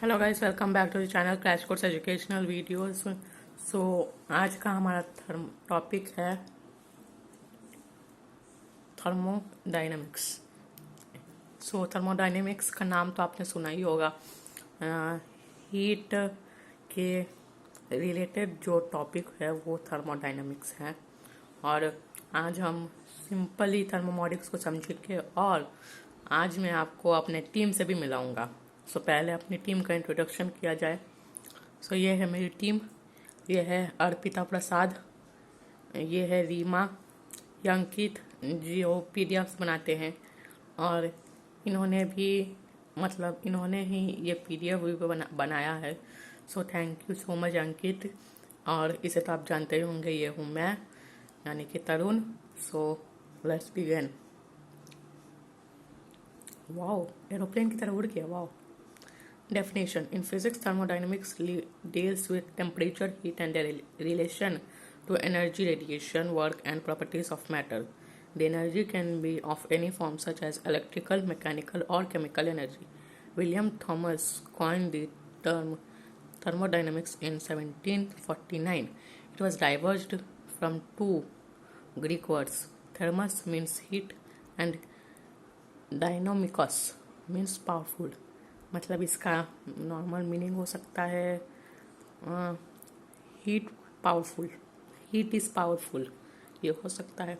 Hello guys, welcome back to the channel crash course educational videos. So आज का हमारा topic है thermodynamics. सो thermodynamics का नाम तो आपने सुना ही होगा। हीट के रिलेटेड जो टॉपिक है वो थर्मोडायनेमिक्स है। और आज हम सिंपली थर्मोमोडिक्स को समझेंगे और आज मैं आपको अपने टीम से भी मिलाऊंगा। सो पहले अपनी टीम का इंट्रोडक्शन किया जाए। सो ये है मेरी टीम। ये है अर्पिता प्रसाद, ये है रीमा, ये अंकित, जो पीडीएफ्स बनाते हैं। और इन्होंने भी इन्होंने ही ये पीडीएफ भी बनाया है। So thank you so much Ankit. और इसे तो आप जानते ही होंगे, ये हूँ मैं, यानी कि Tarun. So let's begin. Wow, aeroplane की तरह उड़ गया। Wow. Definition: In physics, thermodynamics deals with temperature, heat, and their relation to energy, radiation, work, and properties of matter. The energy can be of any form, such as electrical, mechanical, or chemical energy. William Thomas coined the term thermodynamics in 1749. It was diverged from two Greek words. Thermos means heat, and dynamikos means powerful. मतलब इसका normal meaning हो सकता है heat powerful, heat is powerful, ये हो सकता है।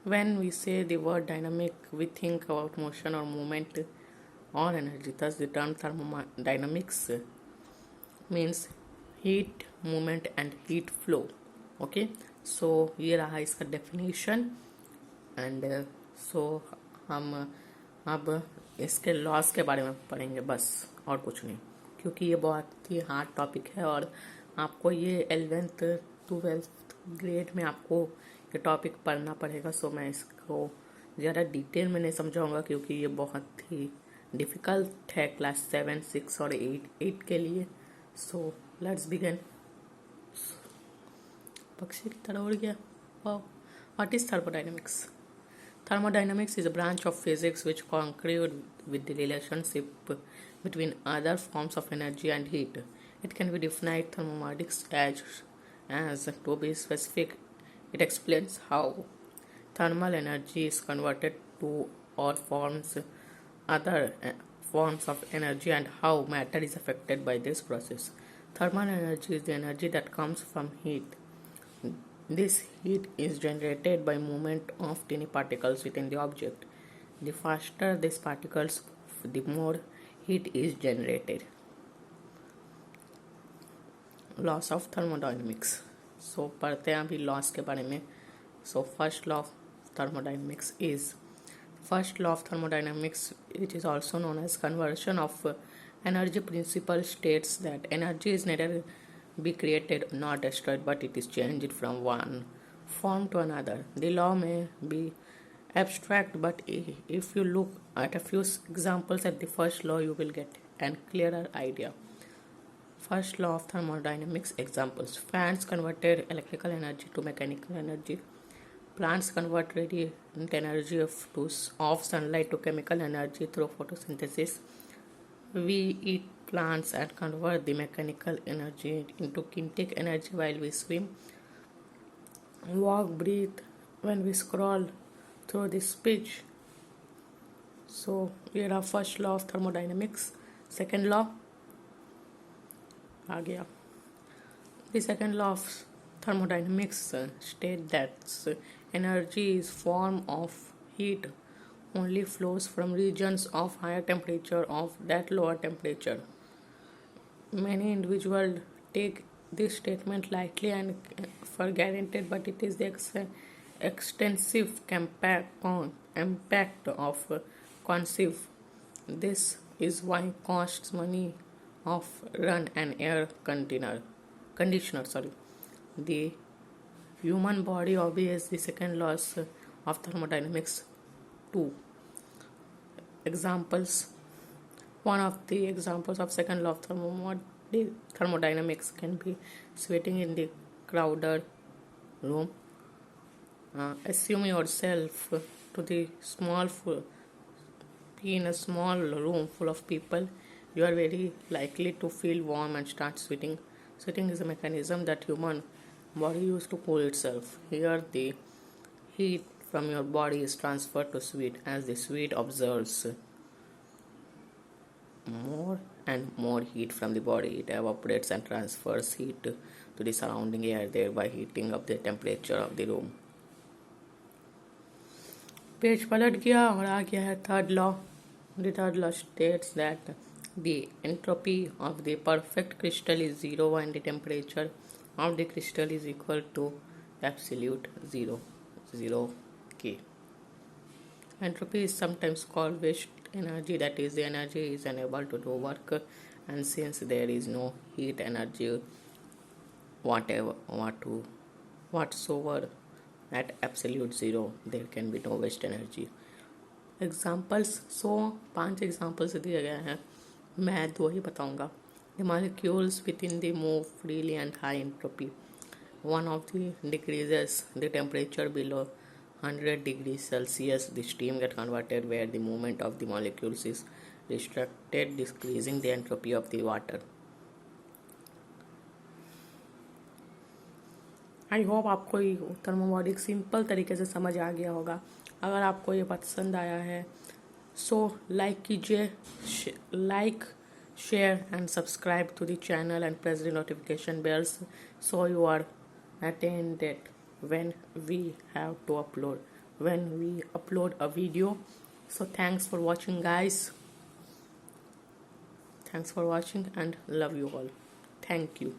When we say the word dynamic we think about motion और मूवमेंट और energy. Thus the term thermodynamics means heat movement and heat flow. Okay, so ये रहा इसका डेफिनेशन। एंड सो हम अब इसके लॉस के बारे में पढ़ेंगे बस, और कुछ नहीं, क्योंकि ये बहुत ही हार्ड टॉपिक है और आपको ये 11th 12th ग्रेड में आपको ये टॉपिक पढ़ना पड़ेगा। सो मैं इसको ज़्यादा डिटेल में नहीं समझाऊंगा क्योंकि ये बहुत ही डिफ़िकल्ट है क्लास 7, 6 और 8 के लिए। सो लेट्स बिगिन। पक्षी की तरह उड़ गया। Wow. What is thermodynamics? Thermodynamics is a branch of physics which concludes with the relationship between other forms of energy and heat. It can be defined thermodynamics as to be specific. It explains how thermal energy is converted to or forms other forms of energy and how matter is affected by this process. Thermal energy is the energy that comes from heat. This heat is generated by movement of tiny particles within the object. The faster these particles move, the more heat is generated. Laws of thermodynamics. So पढ़ते हैं अभी loss के बारे में। So first law of thermodynamics is first law of thermodynamics, which is also known as conversion of energy principle, states that energy is neither be created nor destroyed, but it is changed from one form to another. The law may be abstract, but if you look at a few examples at the first law, you will get a clearer idea. First law of thermodynamics examples: fans converted electrical energy to mechanical energy. Plants convert radiant energy of sunlight to chemical energy through photosynthesis. We eat plants and convert the mechanical energy into kinetic energy while we swim, walk, breathe, when we scroll through this speech. So here are first law of thermodynamics. Second law आ गया। The second law of thermodynamics state that energy is form of heat only flows from regions of higher temperature of that lower temperature. Many individuals take this statement lightly and for granted, but it is the extensive impact of conceive. This is why costs money of run an air conditioner. The human body obeys the second laws of thermodynamics. 2 examples. One of the examples of second law of thermodynamics can be sweating in the crowded room. Assume yourself to the be in a small room full of people. you are very likely to feel warm and start sweating. Sweating is a mechanism that human body uses to cool itself. Here the heat from your body is transferred to sweat as the sweat absorbs more and more heat from the body. It evaporates and transfers heat to the surrounding air, thereby heating up the temperature of the room. Page पलट गया और आ गया है third law. The third law states that the entropy of the perfect crystal is zero when the temperature of the crystal is equal to absolute zero K. Entropy is sometimes called waste energy, that is, the energy is unable to do work, and since there is no heat energy whatsoever at absolute zero, there can be no waste energy. Examples 5 examples दिए गए हैं. मैं 2 ही बताऊंगा. The molecules within the move freely and high entropy. One of the decreases the temperature below 100 degrees Celsius. The steam gets converted where the movement of the molecules is restricted, decreasing the entropy of the water. I hope आपको ये थर्मोमोडिक simple तरीके से समझ आ गया होगा. अगर आपको ये पसंद आया है सो लाइक कीजिए, like share and subscribe to the channel and press the notification bells so you are attended when we upload a video. So thanks for watching, guys. Thanks for watching and love you all. Thank you.